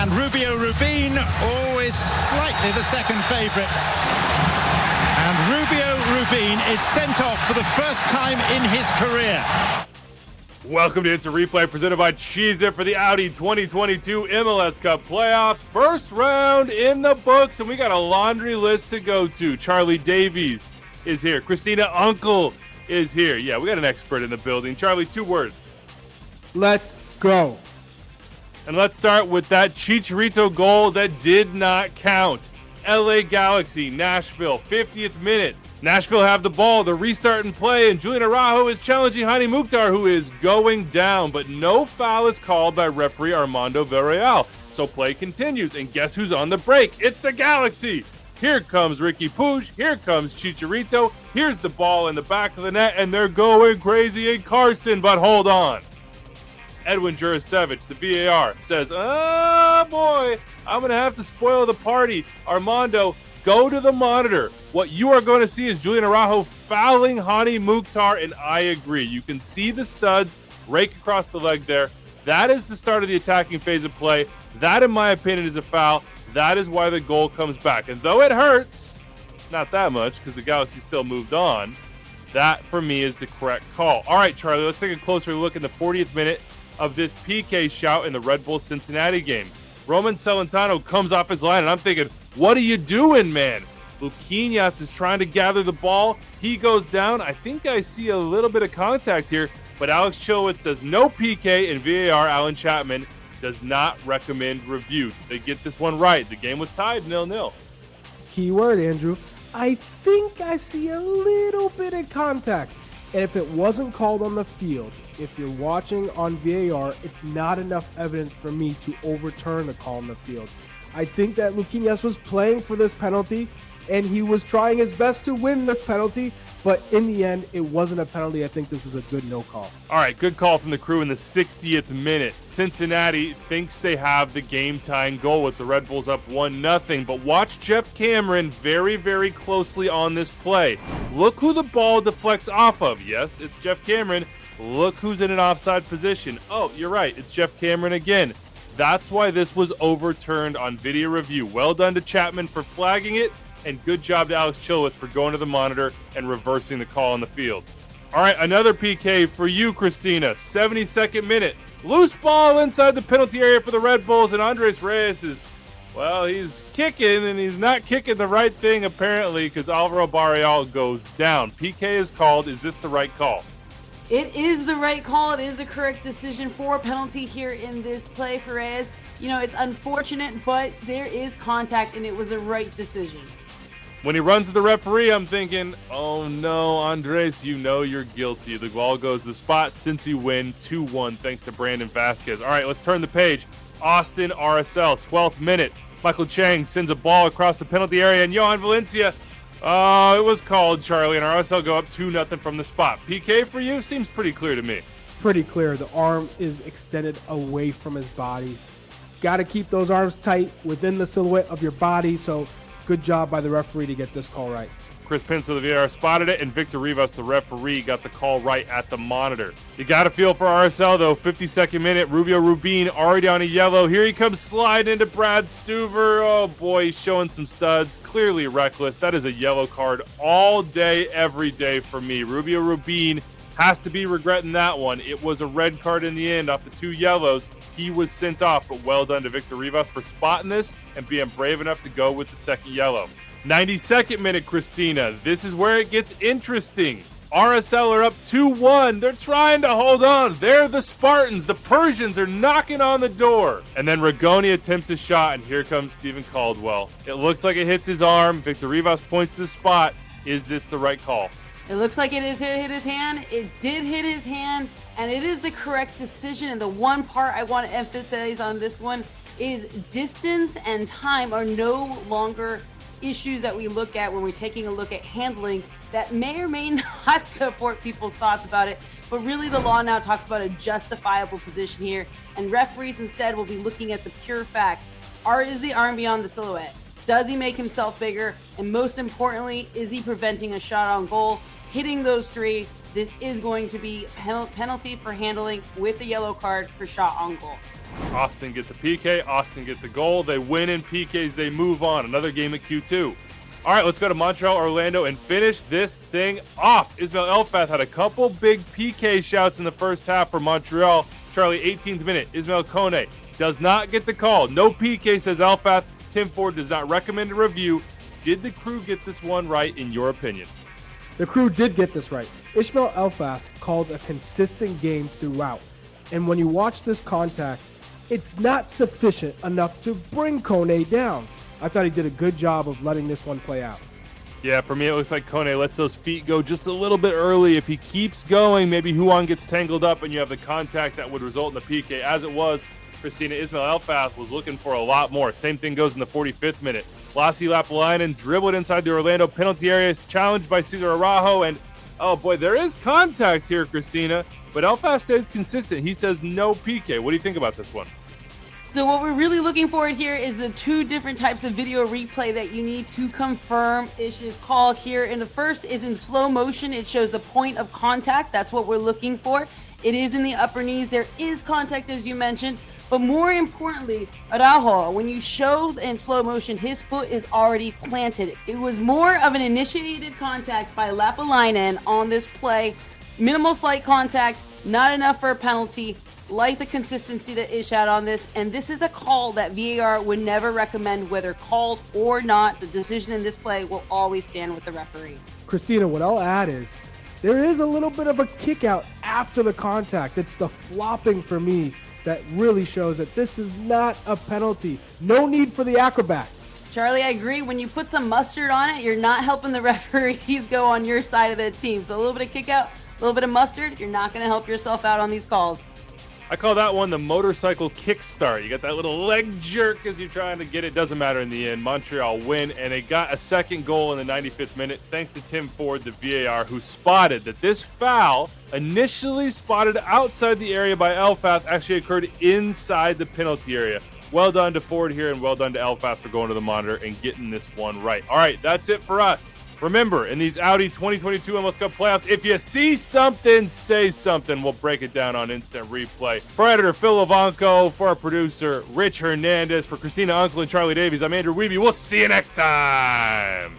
And Rubin, is slightly the second favourite. And Rubin is sent off for the first time in his career. Welcome to Instant Replay, presented by Cheez-It for the Audi 2022 MLS Cup playoffs. First round in the books, and we got a laundry list to go to. Charlie Davies is here. Christina Unkel is here. Yeah, we got an expert in the building. Charlie, 2 words. Let's go. And let's start with that Chicharito goal that did not count. LA Galaxy, Nashville, 50th minute. Nashville have the ball, the restart in play, and Julian Araujo is challenging Hany Mukhtar, who is going down, but no foul is called by referee Armando Villarreal. So play continues, and guess who's on the break? It's the Galaxy. Here comes Ricky Puig, here comes Chicharito, here's the ball in the back of the net, and they're going crazy in Carson, but hold on. Edwin Jurasevich, the VAR, says, oh boy, I'm going to have to spoil the party. Armando, go to the monitor. What you are going to see is Julian Araujo fouling Hany Mukhtar, and I agree. You can see the studs rake across the leg there. That is the start of the attacking phase of play. That, in my opinion, is a foul. That is why the goal comes back. And though it hurts, not that much because the Galaxy still moved on, that, for me, is the correct call. All right, Charlie, let's take a closer look in the 40th minute of this PK shout in the Red Bull Cincinnati game. Roman Celentano comes off his line, and I'm thinking, what are you doing, man? Luquinhas is trying to gather the ball. He goes down. I think I see a little bit of contact here, but Alex Chilwell says no PK, and VAR Alan Chapman does not recommend review. They get this one right. The game was tied 0-0. Keyword, Andrew. I think I see a little bit of contact. And if it wasn't called on the field, if you're watching on VAR, it's not enough evidence for me to overturn the call on the field. I think that Luquinhas was playing for this penalty, and he was trying his best to win this penalty, but in the end, it wasn't a penalty. I think this was a good no call. All right, good call from the crew in the 60th minute. Cincinnati thinks they have the game-tying goal with the Red Bulls up 1-0, but watch Jeff Cameron very, very closely on this play. Look who the ball deflects off of. Yes, it's Jeff Cameron. Look who's in an offside position. Oh, you're right, it's Jeff Cameron again. That's why this was overturned on video review. Well done to Chapman for flagging it, and good job to Alex Chilwell for going to the monitor and reversing the call on the field. All right, another PK for you, Christina. 72nd minute. Loose ball inside the penalty area for the Red Bulls, and Andres Reyes is, well, he's kicking, and he's not kicking the right thing, apparently, because Alvaro Barreal goes down. PK is called. Is this the right call? It is the right call. It is the correct decision for a penalty here in this play for Reyes. You know, it's unfortunate, but there is contact, and it was the right decision. When he runs to the referee, I'm thinking, oh no, Andres, you know you're guilty. The ball goes to the spot. Cincy win 2-1 thanks to Brandon Vasquez. All right, let's turn the page. Austin RSL, 12th minute. Michael Chang sends a ball across the penalty area, and Johan Valencia, it was called, Charlie, and RSL go up 2-0 from the spot. PK for you? Seems pretty clear to me. Pretty clear. The arm is extended away from his body. Got to keep those arms tight within the silhouette of your body, so good job by the referee to get this call right. Chris Pinso, the VAR, spotted it, and Victor Rivas, the referee, got the call right at the monitor. You got to feel for RSL, though. 52nd minute, Rubin already on a yellow. Here he comes sliding into Brad Stuver. Oh, boy, he's showing some studs. Clearly reckless. That is a yellow card all day, every day for me. Rubin has to be regretting that one. It was a red card in the end off the 2 yellows. He was sent off, but well done to Victor Rivas for spotting this and being brave enough to go with the second yellow. 92nd minute, Christina. This is where it gets interesting. RSL are up 2-1. They're trying to hold on. They're the Spartans. The Persians are knocking on the door. And then Rigoni attempts a shot, and here comes Stephen Caldwell. It looks like it hits his arm. Victor Rivas points to the spot. Is this the right call? It looks like it hit his hand. It did hit his hand, and it is the correct decision. And the one part I want to emphasize on this one is distance and time are no longer issues that we look at when we're taking a look at handling that may or may not support people's thoughts about it. But really, the law now talks about a justifiable position here, and referees instead will be looking at the pure facts. Is the arm beyond the silhouette? Does he make himself bigger? And most importantly, is he preventing a shot on goal? Hitting those 3, this is going to be penalty for handling with a yellow card for shot on goal. Austin gets the PK. Austin gets the goal. They win in PKs. They move on. Another game at Q2. All right, let's go to Montreal, Orlando, and finish this thing off. Ismail Elfath had a couple big PK shouts in the first half for Montreal. Charlie, 18th minute. Ismail Kone does not get the call. No PK, says Elfath. Tim Ford does not recommend a review. Did the crew get this one right, in your opinion? The crew did get this right. Ismail Elfath called a consistent game throughout. And when you watch this contact, it's not sufficient enough to bring Kone down. I thought he did a good job of letting this one play out. Yeah, for me, it looks like Kone lets those feet go just a little bit early. If he keeps going, maybe Huan gets tangled up and you have the contact that would result in the PK. As it was, Christina, Ismail Elfath was looking for a lot more. Same thing goes in the 45th minute. Lassi Lapalainen dribbled inside the Orlando penalty area, challenged by Cesar Araujo, and oh boy, there is contact here, Christina, but Elfath stays consistent. He says no PK. What do you think about this one? So what we're really looking for here is the two different types of video replay that you need to confirm Ish's call here. And the first is in slow motion. It shows the point of contact. That's what we're looking for. It is in the upper knees. There is contact, as you mentioned. But more importantly, Araujo, when you show in slow motion, his foot is already planted. It was more of an initiated contact by Lapalainen on this play. Minimal slight contact, not enough for a penalty. Like the consistency that Ish had on this, and this is a call that VAR would never recommend, whether called or not. The decision in this play will always stand with the referee. Christina, what I'll add is there is a little bit of a kick out after the contact. It's the flopping for me that really shows that this is not a penalty. No need for the acrobats. Charlie, I agree. When you put some mustard on it, you're not helping the referees go on your side of the team. So a little bit of kick out, a little bit of mustard, you're not going to help yourself out on these calls. I call that one the motorcycle kickstart. You got that little leg jerk as you're trying to get it. Doesn't matter in the end. Montreal win, and they got a second goal in the 95th minute thanks to Tim Ford, the VAR, who spotted that this foul, initially spotted outside the area by Elfath, actually occurred inside the penalty area. Well done to Ford here, and well done to Elfath for going to the monitor and getting this one right. All right, that's it for us. Remember, in these Audi 2022 MLS Cup playoffs, if you see something, say something. We'll break it down on instant replay. For editor Phil Levanco, for our producer Rich Hernandez, for Christina Unkel and Charlie Davies, I'm Andrew Wiebe. We'll see you next time.